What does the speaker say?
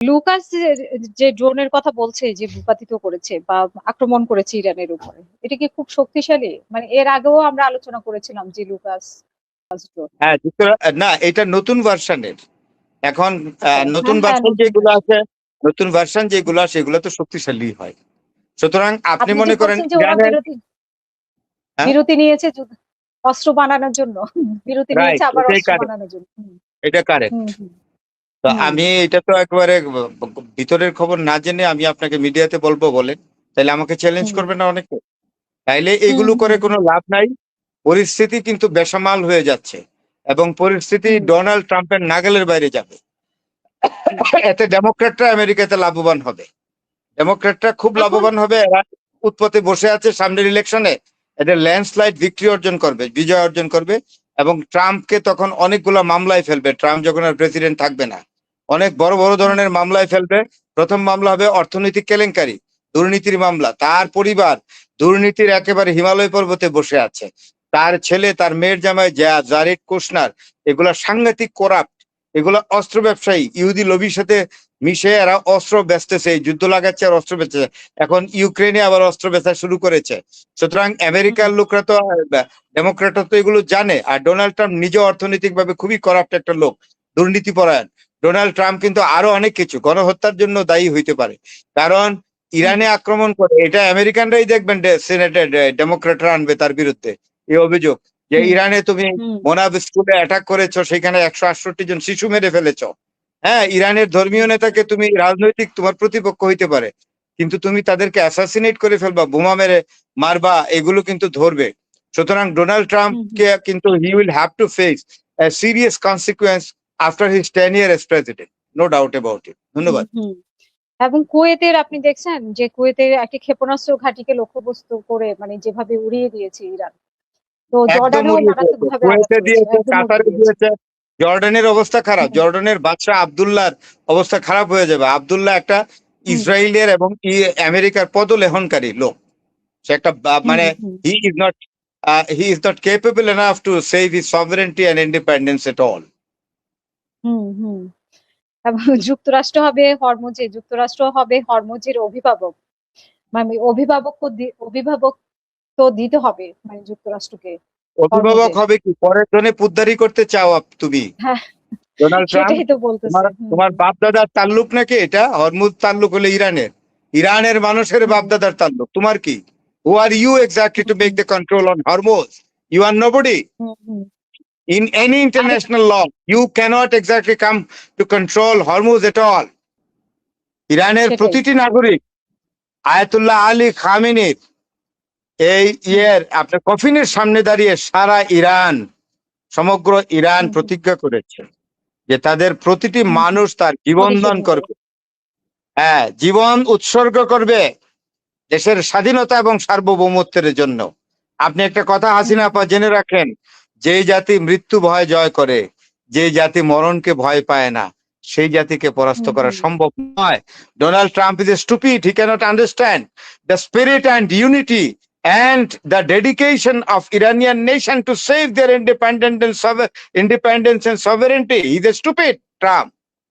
Lucas যে ড্রোনের কথা বলছে যে ভূপাতিত করেছে বা আক্রমণ করেছে ইরানের উপরে, এটা কি খুব শক্তিশালী? মানে এর আগেও আমরা আলোচনা করেছিলাম যে লুকাস ড্রোন। হ্যাঁ, না, এটা নতুন ভার্সনের। এখন নতুন হ্যাঁ, ভার্সন নতুন যেগুলো version। আছে, নতুন ভার্সন যেগুলো সেগুলো তো শক্তিশালী হয়। সুতরাং আপনি আপনি যে মনে করেন বলছেন যে ওরা ইরানের, হ্যাঁ, বিরতি নিয়েছে অস্ত্র বানানোর জন্য, বিরতি নিয়েছে রাইট, আবার এটাই অস্ত্র কারেক্ট, বানানোর জন্য। হুম এটা কারেক্ট। হুম হুম তো হুম আমি এটা তো একেবারে ভিতরের খবর না জেনে আমি আপনাকে মিডিয়াতে বলবো বলেন, তাহলে আমাকে চ্যালেঞ্জ হুম করবে না অনেকে? তাইলে হুম এগুলো করে হুম কোনো লাভ নাই। পরিস্থিতি কিন্তু বেসামাল হয়ে যাচ্ছে এবং পরিস্থিতি হুম ডোনাল্ড ট্রাম্পের নাগালের বাইরে যাবে। হুম এতে ডেমোক্রেটরা আমেরিকাতে লাভবান হবে, ডেমোক্রেটরা খুব এখন লাভবান হবে। এরা উৎপত্তি বসে আছে, সামনের ইলেকশনে এদের ল্যান্ডস্লাইড ভিক্টরি অর্জন করবে, বিজয় অর্জন করবে এবং ট্রাম্পকে তখন অনেকগুলো মামলায় ফেলবে। ট্রাম্প যখন আর প্রেসিডেন্ট থাকবে না, অনেক বড় বড় হুম ধরনের মামলায় ফেলবে। প্রথম মামলা হবে অর্থনৈতিক কেলেঙ্কারি, দুর্নীতির মামলা। তার পরিবার দুর্নীতির একেবারে হিমালয় পর্বতে বসে আছে। তার ছেলে, তার মেয়ের জামাই জারেড কুশনার, এগুলা সাংঘাতিক করাপ্ট, এগুলা অস্ত্র ব্যবসায়ী, ইহুদি লবির সাথে মিশে এরা অস্ত্র বেচতেছে, এই যুদ্ধ লাগাচ্ছে আর অস্ত্র বেচতেছে। এখন ইউক্রেনে আবার অস্ত্র বেচা শুরু করেছে। সুতরাং হুম আমেরিকার লোকরা তো, ডেমোক্রেটরা তো এগুলো জানে। আর ডোনাল্ড ট্রাম্প নিজে অর্থনৈতিক ভাবে খুবই করাপ্ট একটা লোক, দুর্নীতি পরায়ণ। ডোনাল্ড ট্রাম্প কিন্তু আরো অনেক কিছু, গণহত্যার জন্য দায়ী হইতে পারে। কারণ হুম ইরানে আক্রমণ করে, এটা আমেরিকানরাই দেখবেন সিনেটে ডেমোক্রেটরা আনবে তার বিরুদ্ধে এই অভিযোগ যে হুম ইরানে তুমি হুম মোনাব স্কুলে অ্যাটাক করেছো, সেখানে 168 জন শিশু মেরে ফেলেছো। হ্যাঁ, ইরানের ধর্মীয় নেতাকে তুমি রাজনৈতিক তোমার প্রতিপক্ষ হইতে পারে, কিন্তু তুমি তাদেরকে অ্যাসাসিনেট করে ফেলবা, বোমা মেরে মারবা, এগুলো কিন্তু ধরবে। সুতরাং ডোনাল্ড ট্রাম্প হুম হুম কে কিন্তু he will have to face a serious consequence after his tenure as president, no doubt about it. হুম ধন্যবাদ। হুম। এবং কুয়েতের আপনি দেখছেন যে কুয়েতের একটি ক্ষেপণাস্ত্র ঘাঁটিকে লক্ষ্যবস্তু করে মানে যেভাবে উড়িয়ে দিয়েছে ইরান, তো একদম জর্ডানেও উড়িয়ে মারাত্মক দিয়েছে, ভাবে আঘাত কুয়েতে করেছে, দিয়েছে, একদম উড়িয়ে কাতারে দিয়েছে। দিয়েছে। জর্ডানের অবস্থা খারাপ, হুম জর্ডানের বাদশাহ আব্দুল্লাহর অবস্থা খারাপ হয়ে যাবে। আব্দুল্লাহ একটা হুম ইসরায়েলের এবং আমেরিকার পদলেহনকারী লোক। সে একটা হুম মানে hmm he is not, he is not capable enough to save his sovereignty and independence at all. Hmm hmm. এবং যুক্তরাষ্ট্র হবে হরমুজের অভিভাবক, মানে অভিভাবক তো দিতে হবে মানে যুক্তরাষ্ট্রকে অভিভাবক হরমুজে। হবে কি, পরের জনে পুদ্দারি করতে চাও তুমি হ্যাঁ, ডোনাল্ড ট্রাম্প? সেটাই তো বলতেছে। তোমার তোমার বাপ দাদার তাল্লুক নাকি এটা? হরমুজ তাল্লুক হলে ইরানের, ইরানের মানুষের হুম বাপ দাদার তাল্লুক। তোমার কি? Who are you exactly to make hmm the control on Hormuz? You are nobody. Hmm hmm. In any আরে international law, you cannot exactly come to control Hormuz at all. ইরানের সেটাই। প্রতিটি নাগরিক আয়াতুল্লাহ আলী খামেনির এই হুম আপনার কফিনের সামনে দাঁড়িয়ে সারা Iran, সমগ্র ইরান হুম হুম প্রতিজ্ঞা করেছে যে তাদের প্রতিটি হুম হুম। মানুষ তার জীবন প্রতিশোধ দান নেবে। করবে। হ্যাঁ, জীবন উৎসর্গ করবে দেশের স্বাধীনতা এবং সার্বভৌমত্বের জন্য। আপনি একটা কথা হুম হাসিনা আপা হুম জেনে রাখেন, যে জাতি মৃত্যু ভয় জয় করে, যে জাতি মরণকে ভয় পায় না, সেই জাতিকে পরাস্ত হুম করা হুম সম্ভব নয়। Donald Trump is a stupid, he cannot understand the spirit and unity and the dedication of Iranian nation to save their independence and sovereignty. He's a stupid Trump.